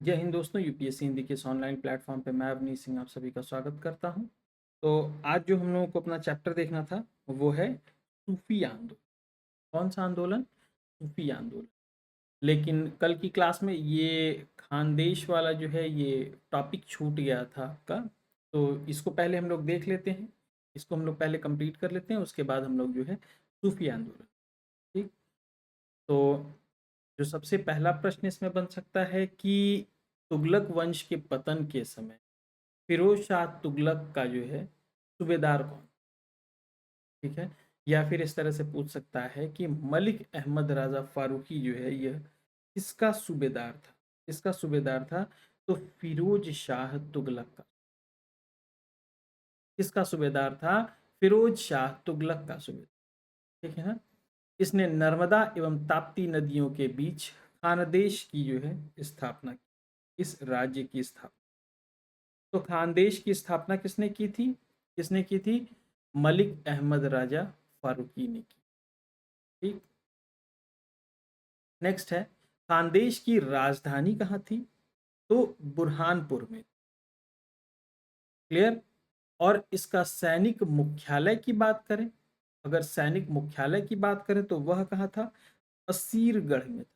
जय हिंद दोस्तों, यूपीएससी हिंदी के इस ऑनलाइन प्लेटफॉर्म पे मैं अवनीश सिंह आप सभी का स्वागत करता हूं। तो आज जो हम लोगों को अपना चैप्टर देखना था वो है सूफी आंदोलन। कौन सा आंदोलन? सूफी आंदोलन। लेकिन कल की क्लास में ये खानदेश वाला जो है ये टॉपिक छूट गया था आपका। तो इसको पहले हम लोग देख लेते हैं। इसको हम लोग पहले कंप्लीट कर लेते हैं, उसके बाद हम लोग जो है सूफी आंदोलन। ठीक। तो जो सबसे पहला प्रश्न इसमें बन सकता है कि तुगलक वंश के पतन के समय फिरोज शाह तुगलक का जो है सूबेदार कौन? ठीक है। या फिर इस तरह से पूछ सकता है कि मलिक अहमद राजा फारूकी जो है यह किसका सूबेदार था? किसका सूबेदार था? तो फिरोज शाह तुगलक का। किसका सूबेदार था? फिरोज शाह तुगलक का सूबेदार। ठीक है ना। इसने नर्मदा एवं ताप्ती नदियों के बीच खानदेश की जो है स्थापना की, इस राज्य की स्थापना। तो खानदेश की स्थापना किसने की थी? किसने की थी? मलिक अहमद राजा फारूकी ने की। ठीक। नेक्स्ट है, खानदेश की राजधानी कहाँ थी? तो बुरहानपुर में। क्लियर। और इसका सैनिक मुख्यालय की बात करें, अगर सैनिक मुख्यालय की बात करें तो वह कहाँ था? असीरगढ़ में था।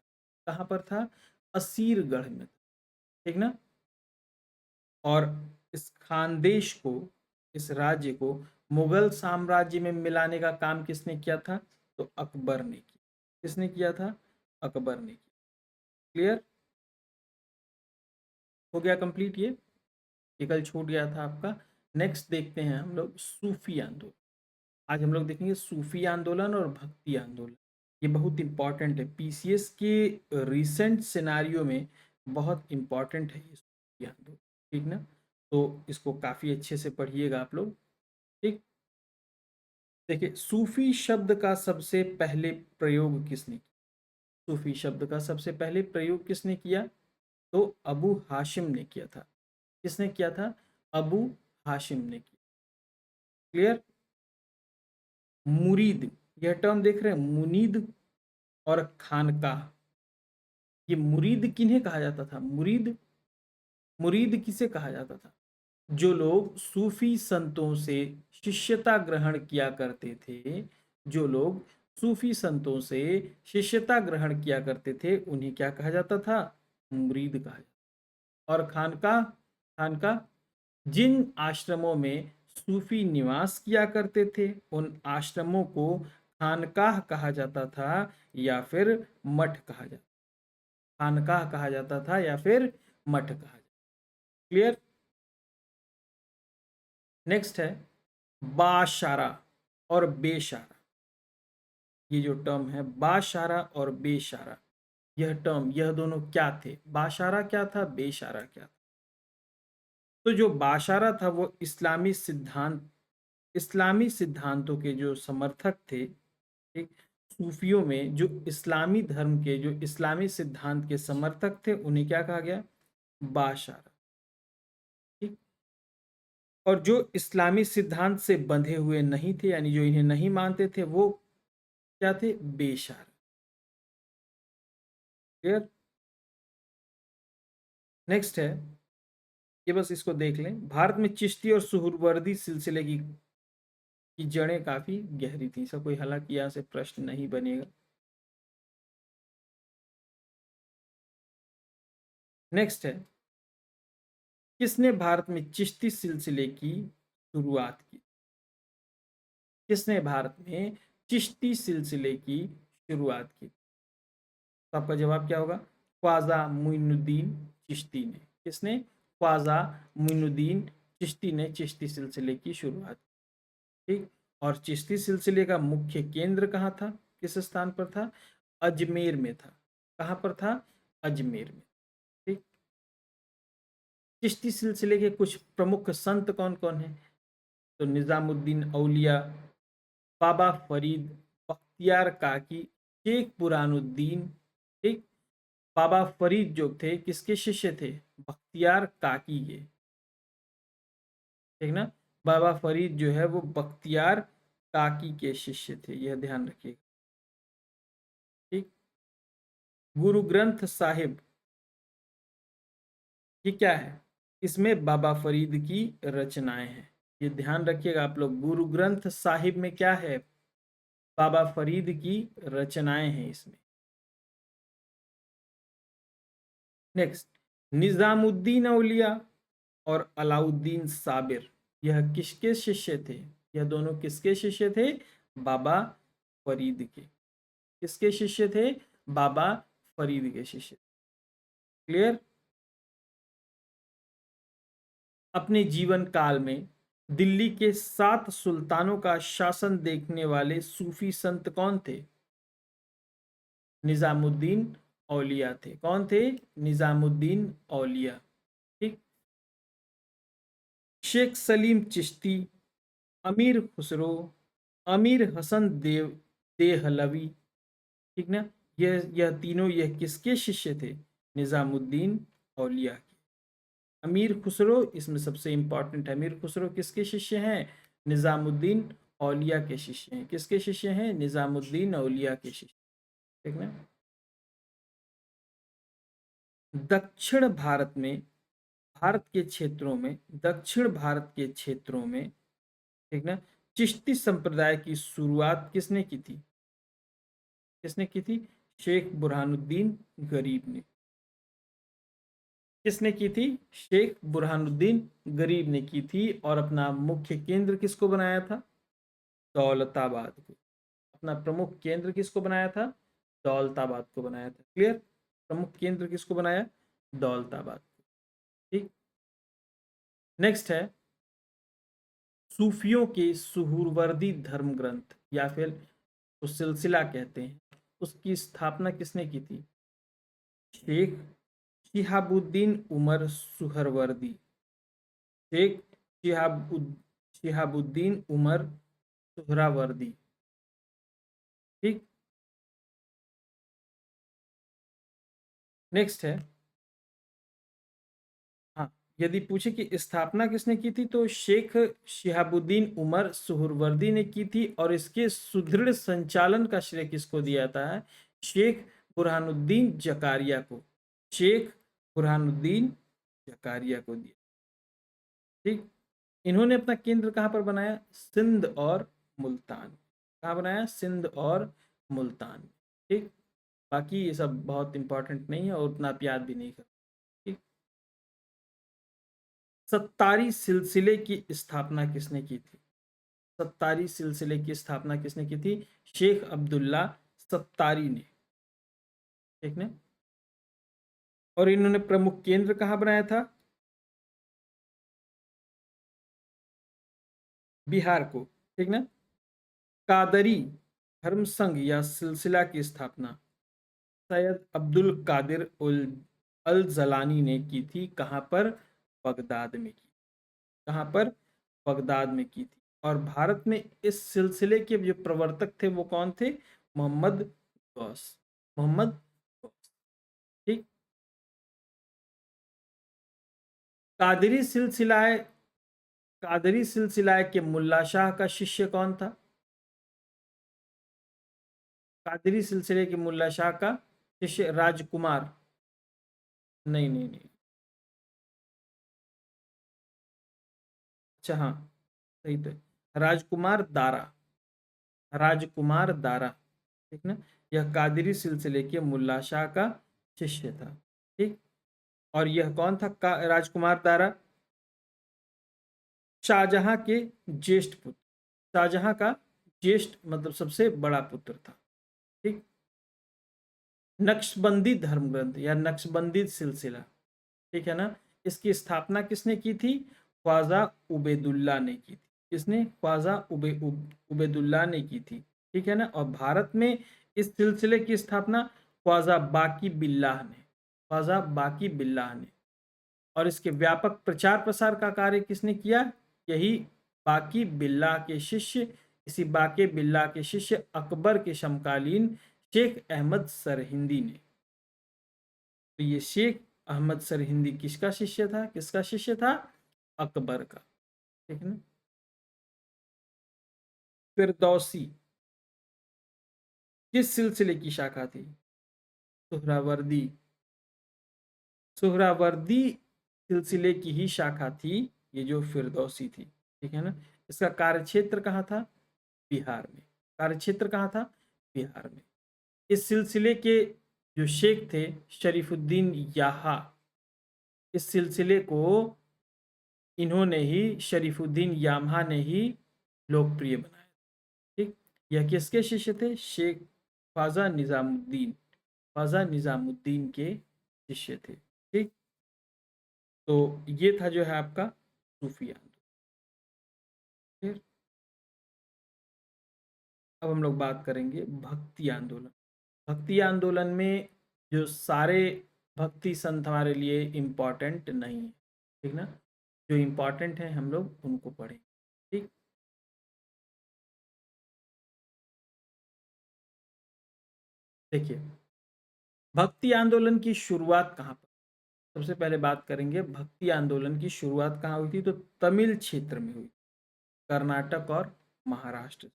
कहाँ पर था? असीरगढ़ में। ठीक ना। और इस खानदेश को, इस राज्य को मुगल साम्राज्य में मिलाने का काम किसने किया था? तो अकबर ने किया। किसने किया था? अकबर ने किया। क्लियर हो गया कंप्लीट ये कल छूट गया था आपका। नेक्स्ट देखते हैं हम लोग सूफी आंदोलन। आज हम लोग देखेंगे सूफी आंदोलन और भक्ति आंदोलन। ये बहुत इंपॉर्टेंट है, पीसीएस के रिसेंट सिनारियो में बहुत इंपॉर्टेंट है ये सूफी आंदोलन। ठीक ना। तो इसको काफ़ी अच्छे से पढ़िएगा आप लोग। ठीक। देखिए, सूफी शब्द का सबसे पहले प्रयोग किसने किया? सूफी शब्द का सबसे पहले प्रयोग किसने किया? तो अबू हाशिम ने किया था। किसने किया था? अबू हाशिम ने किया। क्लियर। मुरीद, यह टर्म देख रहे हैं, मुनीद और खानकाह। ये मुरीद किन्हें कहा जाता था? मुरीद, मुरीद किसे कहा जाता था? जो लोग सूफी संतों से शिष्यता ग्रहण किया करते थे, जो लोग सूफी संतों से शिष्यता ग्रहण किया करते थे उन्हें क्या कहा जाता था? मुरीद कहा जाता। और खानका, खानका जिन आश्रमों में सूफी निवास किया करते थे उन आश्रमों को खानकाह कहा जाता था या फिर मठ कहा जाता। खानकाह कहा जाता था या फिर मठ कहा जाता। क्लियर। नेक्स्ट है बाशारा और बेशारा। ये जो टर्म है बाशारा और बेशारा, यह टर्म, यह दोनों क्या थे? बाशारा क्या था? बेशारा क्या था? तो जो बाशारा था वो इस्लामी सिद्धांत, इस्लामी सिद्धांतों के जो समर्थक थे। ठीक। सूफियों में जो इस्लामी धर्म के, जो इस्लामी सिद्धांत के समर्थक थे उन्हें क्या कहा गया? बाशारा। ठीक। और जो इस्लामी सिद्धांत से बंधे हुए नहीं थे, यानी जो इन्हें नहीं मानते थे, वो क्या थे? बेशारा। क्लियर। नेक्स्ट है, ये बस इसको देख लें, भारत में चिश्ती और सुहरवर्दी सिलसिले की जड़ें काफी गहरी थी। सब कोई, हालांकि यहाँ से प्रश्न नहीं बनेगा। नेक्स्ट है, किसने भारत में चिश्ती सिलसिले की शुरुआत की? किसने भारत में चिश्ती सिलसिले की शुरुआत की? तो आपका जवाब क्या होगा? ख्वाजा मुइनुद्दीन चिश्ती ने। किसने? ख्वाजा मुइनुद्दीन चिश्ती ने चिश्ती सिलसिले की शुरुआत की। ठीक। और चिश्ती सिलसिले का मुख्य केंद्र कहाँ था? किस स्थान पर था? अजमेर में था। कहाँ पर था? अजमेर में। ठीक। चिश्ती सिलसिले के कुछ प्रमुख संत कौन कौन हैं? तो निजामुद्दीन औलिया, बाबा फरीद, बख्तियार काकी, शेख बुरहानुद्दीन। ठीक। बाबा फरीद जो थे किसके शिष्य थे? बख्तियार काकी के। ठीक ना। बाबा फरीद जो है वो बख्तियार काकी के शिष्य थे, यह ध्यान रखिएगा। ठीक। गुरु ग्रंथ साहिब, ये क्या है? इसमें बाबा फरीद की रचनाएं हैं। ये ध्यान रखिएगा आप लोग, गुरु ग्रंथ साहिब में क्या है? बाबा फरीद की रचनाएं हैं इसमें। नेक्स्ट, निजामुद्दीन औलिया और अलाउद्दीन साबिर, यह किसके शिष्य थे? यह दोनों किसके शिष्य थे? बाबा फरीद के। किसके शिष्य थे? बाबा फरीद के शिष्य। क्लियर? अपने जीवन काल में दिल्ली के 7 सुल्तानों का शासन देखने वाले सूफी संत कौन थे? निजामुद्दीन औलिया थे। कौन थे? निजामुद्दीन औलिया। ठीक। शेख सलीम चिश्ती, अमीर खुसरो, अमीर हसन देव देहलवी, ठीक ना, यह तीनों यह किसके शिष्य थे? निजामुद्दीन औलिया के। अमीर खुसरो इसमें सबसे इंपॉर्टेंट है। अमीर खुसरो किसके शिष्य हैं? निजामुद्दीन औलिया के शिष्य हैं। किसके शिष्य हैं? निजामुद्दीन औलिया के शिष्य। ठीक ना। दक्षिण भारत में, भारत के क्षेत्रों में, दक्षिण भारत के क्षेत्रों में, ठीक ना, चिश्ती संप्रदाय की शुरुआत किसने की थी? किसने की थी? शेख बुरहानुद्दीन गरीब ने। किसने की थी? शेख बुरहानुद्दीन गरीब ने की थी। और अपना मुख्य केंद्र किसको बनाया था? दौलताबाद को। अपना प्रमुख केंद्र किसको बनाया था? दौलताबाद को बनाया था। क्लियर? प्रमुख केंद्र किसको बनाया? दौलताबाद। ठीक। नेक्स्ट है सूफियों के सुहूरवर्दी धर्म ग्रंथ या फिर उस सिलसिला कहते हैं, उसकी स्थापना किसने की थी? शेख शिहाबुद्दीन उमर सुहरवर्दी। शेख शिहाबुद्दीन उमर सुहरावर्दी। ठीक। नेक्स्ट है, हाँ, यदि पूछे कि स्थापना किसने की थी तो शेख शिहाबुद्दीन उमर सुहरवर्दी ने की थी। और इसके सुदृढ़ संचालन का श्रेय किसको दिया जाता है? शेख बुरहानुद्दीन जकारिया को। शेख बुरहानुद्दीन जकारिया को दिया। ठीक। इन्होंने अपना केंद्र कहाँ पर बनाया? सिंध और मुल्तान। कहाँ बनाया? सिंध और मुल्तान। ठीक। बाकी ये सब बहुत इंपॉर्टेंट नहीं है और उतना आप याद भी नहीं कर। ठीक। सत्तारी सिलसिले की स्थापना किसने की थी? सत्तारी सिलसिले की स्थापना किसने की थी? शेख अब्दुल्ला सत्तारी ने। ठीक है। और इन्होंने प्रमुख केंद्र कहाँ बनाया था? बिहार को। ठीक ना। कादरी धर्म संघ या सिलसिला की स्थापना सैयद अब्दुल कादिर उल अल जलानी ने की थी। कहाँ पर? बगदाद में की। कहाँ पर? बगदाद में की थी। और भारत में इस सिलसिले के जो प्रवर्तक थे वो कौन थे? मोहम्मद गौस। मोहम्मद गौस। ठीक। कादरी सिलसिलाए, कादरी सिलसिलाए के मुल्ला शाह का शिष्य कौन था? कादरी सिलसिले के मुल्ला शाह का शिष्य राजकुमार। नहीं नहीं नहीं। अच्छा हाँ, सही तो है। राजकुमार दारा। राजकुमार दारा। ठीक ना। यह कादरी सिलसिले के मुल्ला शाह का शिष्य था। ठीक। और यह कौन था राजकुमार दारा? शाहजहां के ज्येष्ठ पुत्र। शाहजहां का ज्येष्ठ मतलब सबसे बड़ा पुत्र था। ठीक। नक्शबंदी धर्म ग्रंथ या नक्शबंदी सिलसिला, ठीक है ना, इसकी स्थापना किसने की थी? ख्वाजा उबैदुल्ला ने की थी। किसने? ख्वाजा उबैदुल्ला ने की थी। ठीक है ना। और भारत में इस सिलसिले की स्थापना ख्वाजा बाकी बिल्लाह ने, ख्वाजा बाकी बिल्लाह ने। और इसके व्यापक प्रचार प्रसार का कार्य किसने किया? यही बाकी बिल्लाह के शिष्य, इसी बाकी बिल्लाह के शिष्य अकबर के समकालीन शेख अहमद सरहिंदी ने। तो ये शेख अहमद सरहिंदी किसका शिष्य था? किसका शिष्य था? अकबर का। ठीक है ना। फिरदौसी किस सिलसिले की शाखा थी? सुहरावर्दी। सुहरावर्दी सिलसिले की ही शाखा थी ये जो फिरदौसी थी, ठीक है ना। इसका कार्यक्षेत्र कहाँ था? बिहार में। कार्यक्षेत्र कहाँ था? बिहार में। इस सिलसिले के जो शेख थे शरीफुद्दीन याहा, इस सिलसिले को इन्होंने ही, शरीफुद्दीन यामा ने ही लोकप्रिय बनाया। ठीक, यह किसके शिष्य थे? शेख ख्वाजा निजामुद्दीन, ख्वाजा निजामुद्दीन के शिष्य थे। ठीक, तो ये था जो है आपका सूफी आंदोलन। फिर अब हम लोग बात करेंगे भक्ति आंदोलन। भक्ति आंदोलन में जो सारे भक्ति संत हमारे लिए इम्पोर्टेंट नहीं है, ठीक ना, जो इम्पोर्टेंट है हम लोग उनको पढ़ें। ठीक, देखिए भक्ति आंदोलन की शुरुआत कहाँ पर? सबसे पहले बात करेंगे भक्ति आंदोलन की शुरुआत कहाँ हुई थी, तो तमिल क्षेत्र में हुई, कर्नाटक और महाराष्ट्र।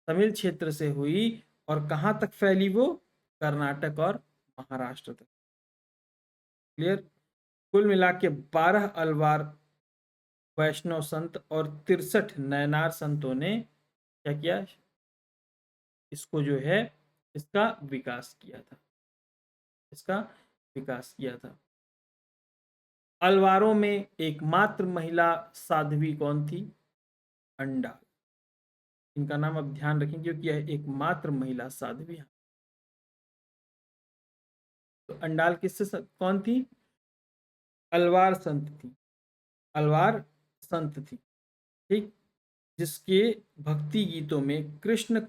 तमिल क्षेत्र से हुई और कहाँ तक फैली वो? कर्नाटक और महाराष्ट्र तक। क्लियर। कुल मिला के 12 अलवार वैष्णव संत और 63 नयनार संतों ने क्या किया? इसको जो है इसका विकास किया था, इसका विकास किया था। अलवारों में एकमात्र महिला साध्वी कौन थी? अंडाल। इनका नाम अब ध्यान रखें क्योंकि यह एकमात्र महिला साध्वी है। तो अंडाल किससे कौन थी? अलवार संत थी, अलवार संत थी। ठीक, जिसके भक्ति गीतों में कृष्ण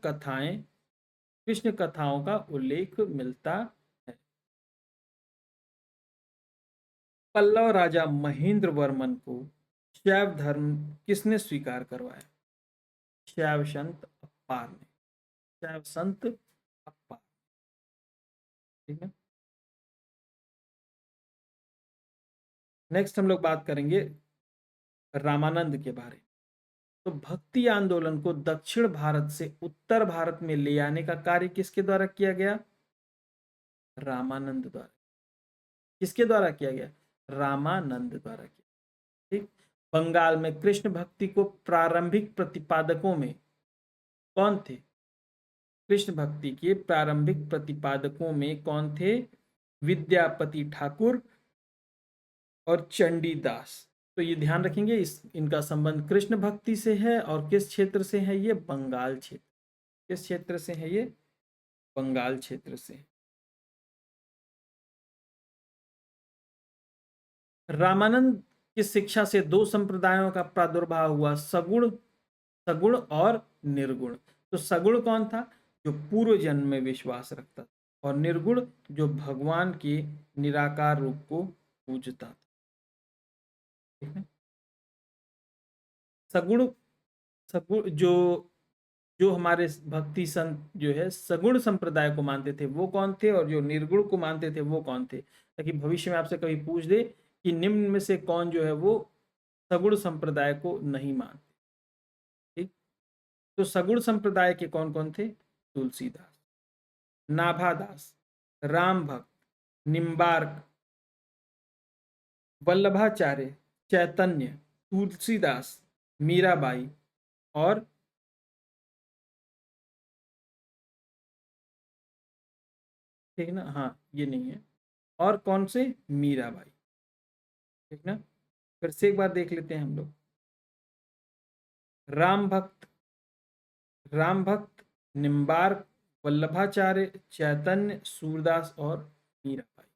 कथाओं का उल्लेख मिलता है। पल्लव राजा महेंद्र वर्मन को शैव धर्म किसने स्वीकार करवाया? शैव संत अप्पार ने, शैव संत अप्पार। ठीक है। नेक्स्ट हम लोग बात करेंगे रामानंद के बारे में। तो भक्ति आंदोलन को दक्षिण भारत से उत्तर भारत में ले आने का कार्य किसके द्वारा किया गया? रामानंद द्वारा। किसके द्वारा किया गया? रामानंद द्वारा किया। ठीक, बंगाल में कृष्ण भक्ति को प्रारंभिक प्रतिपादकों में कौन थे? कृष्ण भक्ति के प्रारंभिक प्रतिपादकों में कौन थे? विद्यापति ठाकुर और चंडीदास। तो ये ध्यान रखेंगे, इनका संबंध कृष्ण भक्ति से है और किस क्षेत्र से है? ये बंगाल क्षेत्र। किस क्षेत्र से है? ये बंगाल क्षेत्र से। रामानंद की शिक्षा से दो संप्रदायों का प्रादुर्भाव हुआ, सगुण सगुण और निर्गुण। तो सगुण कौन था? जो पूर्व जन्म में विश्वास रखता, और निर्गुण जो भगवान के निराकार रूप को पूजता था। ठीक है। सगुण सगुण जो जो हमारे भक्ति संत जो है सगुण संप्रदाय को मानते थे वो कौन थे, और जो निर्गुण को मानते थे वो कौन थे, ताकि भविष्य में आपसे कभी पूछ दे कि निम्न में से कौन जो है वो सगुण संप्रदाय को नहीं मानते। ठीक, तो सगुण संप्रदाय के कौन कौन थे? तुलसीदास, नाभादास, राम भक्त, निम्बार्क, वल्लभाचार्य, चैतन्य, तुलसीदास, मीराबाई और ठीक ना, हाँ ये नहीं है, और कौन से? मीराबाई। ठीक ना, फिर से एक बार देख लेते हैं हम लोग। राम भक्त, राम भक्त, निम्बार्क, वल्लभाचार्य, चैतन्य, सूरदास और मीराबाई।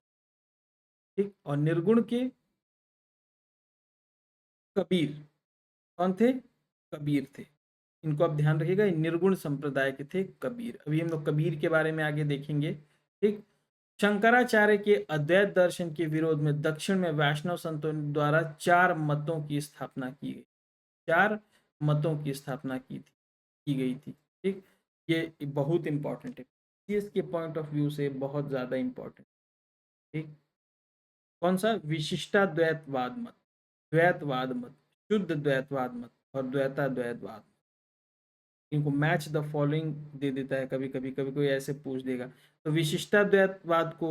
ठीक, और निर्गुण के कबीर। कौन थे? कबीर थे। इनको आप ध्यान रखिएगा, निर्गुण संप्रदाय के थे कबीर। अभी हम लोग कबीर के बारे में आगे देखेंगे। ठीक, शंकराचार्य के अद्वैत दर्शन के विरोध में दक्षिण में वैष्णव संतों द्वारा 4 मतों की स्थापना की गई। 4 मतों की स्थापना की गई थी। ठीक, ये बहुत इंपॉर्टेंट है, इसके पॉइंट ऑफ व्यू से बहुत ज्यादा इंपॉर्टेंट। ठीक, कौन सा? विशिष्टाद्वैतवाद मत, द्वैतवाद मत, शुद्ध द्वैतवाद मत और द्वैताद्वैतवाद। इनको मैच द फॉलोइंग दे देता है कभी कभी, कभी कोई ऐसे पूछ देगा। तो विशिष्टाद्वैतवाद को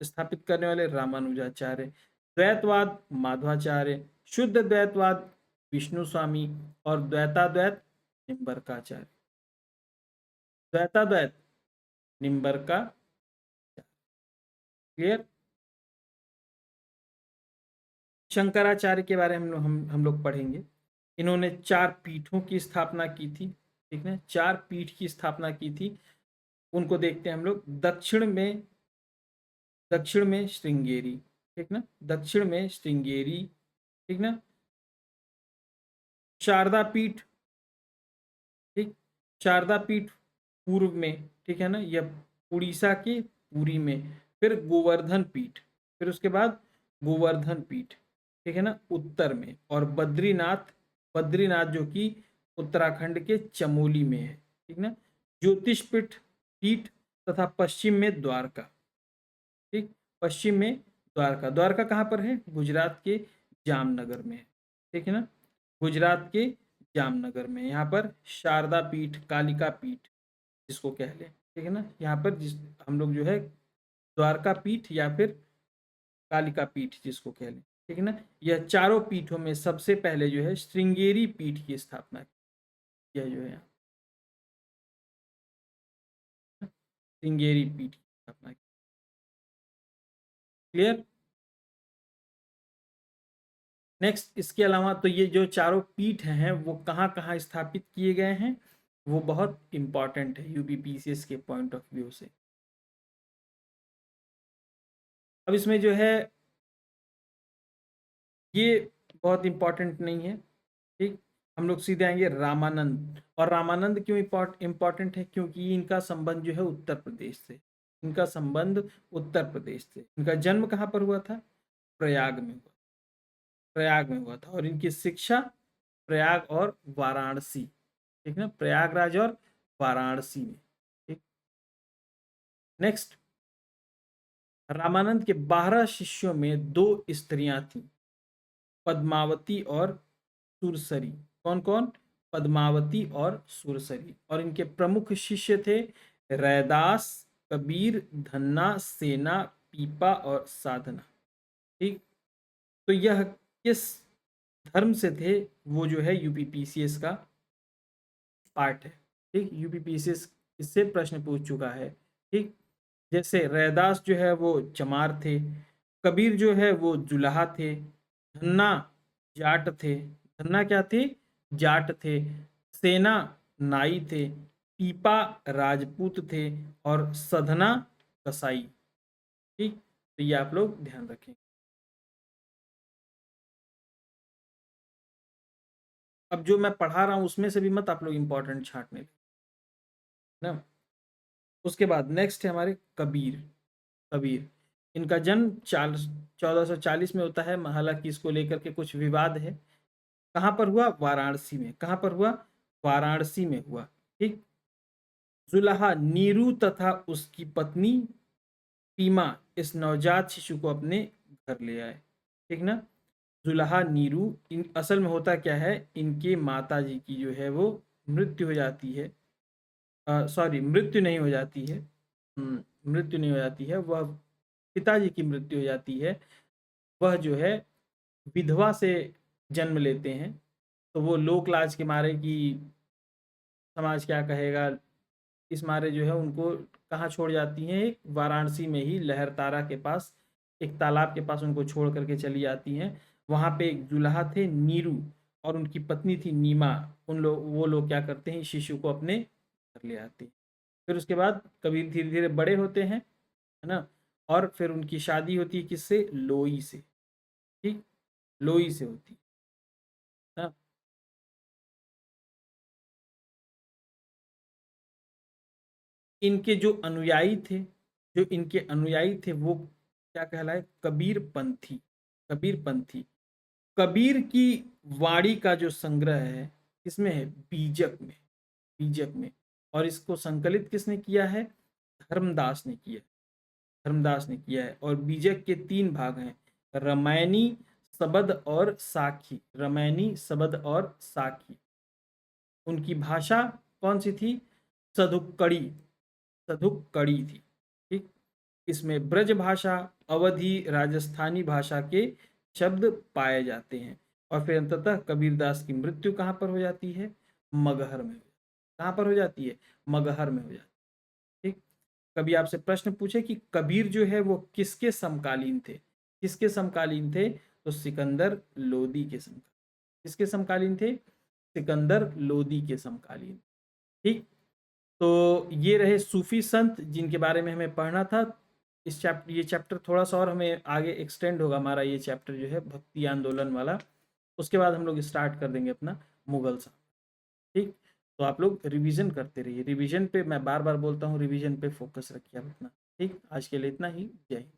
स्थापित करने वाले रामानुजाचार्य, द्वैतवाद माध्वाचार्य, शुद्ध द्वैतवाद विष्णु स्वामी और द्वैताद्वैत निम्बरकाचार्य। द्वैताद्वैत निम्बरका, क्लियर। शंकराचार्य के बारे में हम लोग पढ़ेंगे। इन्होंने 4 पीठों की स्थापना की थी, ठीक है, 4 पीठ की स्थापना की थी। उनको देखते हैं हम लोग। दक्षिण में श्रृंगेरी, ठीक ना, दक्षिण में श्रृंगेरी, ठीक ना। शारदा पीठ, ठीक, शारदा पीठ पूर्व में, ठीक है ना, यह उड़ीसा के पुरी में। फिर गोवर्धन पीठ, फिर उसके बाद गोवर्धन पीठ, ठीक है ना, उत्तर में। और बद्रीनाथ, बद्रीनाथ जो कि उत्तराखंड के चमोली में है, ठीक ना। ज्योतिष पीठ पीठ तथा पश्चिम में द्वारका, ठीक, पश्चिम में द्वारका। द्वारका कहाँ पर है? गुजरात के जामनगर में है, ठीक है ना, गुजरात के जामनगर में। यहाँ पर शारदा पीठ, कालिका पीठ जिसको कह लें, ठीक है ना, यहाँ पर जिस हम लोग जो है द्वारका पीठ या फिर कालिका पीठ जिसको कह लें, ठीक है ना। यह चारों पीठों में सबसे पहले जो है श्रृंगेरी पीठ की स्थापना की, यह जो है श्रृंगेरी पीठ की स्थापना की। क्लियर। नेक्स्ट, इसके अलावा तो ये जो चारों पीठ हैं वो कहाँ कहाँ स्थापित किए गए हैं, वो बहुत इंपॉर्टेंट है यूपीपीसीएस के पॉइंट ऑफ व्यू से। अब इसमें जो है ये बहुत इंपॉर्टेंट नहीं है, ठीक। हम लोग सीधे आएंगे रामानंद। और रामानंद क्यों इंपॉर्टेंट है? क्योंकि इनका संबंध जो है उत्तर प्रदेश से, इनका संबंध उत्तर प्रदेश से। इनका जन्म कहाँ पर हुआ था? प्रयाग में हुआ, प्रयाग में हुआ था। और इनकी शिक्षा प्रयाग और वाराणसी, ठीक ना, प्रयागराज और वाराणसी में, ठीक। नेक्स्ट, रामानंद के 12 शिष्यों में 2 स्त्रियां थीं, पद्मावती और सुरसरी। कौन कौन? पद्मावती और सुरसरी। और इनके प्रमुख शिष्य थे रैदास, कबीर, धन्ना, सेना, पीपा और साधना, ठीक। तो यह किस धर्म से थे? वो जो है यूपीपीसीएस का पार्ट है, ठीक। यूपीपीसीएस इससे प्रश्न पूछ चुका है, ठीक। जैसे रैदास जो है वो चमार थे, कबीर जो है वो जुलाहा थे, धन्ना जाट थे, धन्ना क्या थे? जाट थे, सेना नाई थे, पीपा राजपूत थे और सधना कसाई, ठीक। तो ये आप लोग ध्यान रखें। अब जो मैं पढ़ा रहा हूं उसमें से भी मत आप लोग इंपॉर्टेंट छांटने ना। उसके बाद नेक्स्ट है हमारे कबीर। कबीर, इनका जन्म 1440 में होता है। हालांकि इसको लेकर के कुछ विवाद है। कहाँ पर हुआ? वाराणसी में। कहाँ पर हुआ? वाराणसी में हुआ, ठीक। जुलाहा नीरू तथा उसकी पत्नी पीमा इस नवजात शिशु को अपने घर ले आए, ठीक ना। जुलाहा नीरू, इन असल में होता क्या है, इनके माता जी की जो है वो मृत्यु हो जाती है। सॉरी, मृत्यु नहीं हो जाती है, मृत्यु नहीं हो जाती है, वह पिताजी की मृत्यु हो जाती है। वह जो है विधवा से जन्म लेते हैं। तो वो लोक लाज के मारे कि समाज क्या कहेगा, इस मारे जो है उनको कहाँ छोड़ जाती हैं? एक वाराणसी में ही लहरतारा के पास, एक तालाब के पास उनको छोड़ करके चली जाती हैं। वहाँ पे एक दुल्हा थे नीरू और उनकी पत्नी थी नीमा। वो लोग क्या करते हैं? शिशु को अपने घर ले आते हैं। फिर उसके बाद कबीर धीरे धीरे बड़े होते हैं, है ना। और फिर उनकी शादी होती है किससे? लोई से, ठीक, लोई से होती है ना। इनके जो अनुयायी थे, जो इनके अनुयायी थे वो क्या कहलाए? कबीर पंथी, कबीर पंथी। कबीर की वाणी का जो संग्रह है किसमें है? बीजक में, बीजक में। और इसको संकलित किसने किया है? धर्मदास ने किया, धर्मदास ने किया है। और बीजक के 3 भाग हैं, रामायणी, सबद और साखी। रामायणी, सबद और साखी। उनकी भाषा कौन सी थी? सधुक्कड़ी, सधुक्कड़ी थी, ठीक। इसमें ब्रज भाषा, अवधी, राजस्थानी भाषा के शब्द पाए जाते हैं। और फिर अंततः कबीरदास की मृत्यु कहाँ पर हो जाती है? मगहर में। कहाँ पर हो जाती है? मगहर में हो जाती है। ठीक। कभी आपसे प्रश्न पूछे कि कबीर जो है वो किसके समकालीन थे? किसके समकालीन थे? तो सिकंदर लोदी के समकालीन। किसके समकालीन थे? सिकंदर लोदी के समकालीन। ठीक। तो ये रहे सूफी संत जिनके बारे में हमें पढ़ना था। ये चैप्टर थोड़ा सा और हमें आगे एक्सटेंड होगा, हमारा ये चैप्टर जो है भक्ति आंदोलन वाला। उसके बाद हम लोग स्टार्ट कर देंगे अपना मुगल साम्राज्य। ठीक। तो आप लोग रिवीजन करते रहिए। रिवीजन पे मैं बार बार बोलता हूँ, रिवीजन पे फोकस रखिए आप अपना। ठीक। आज के लिए इतना ही। जय हिंद।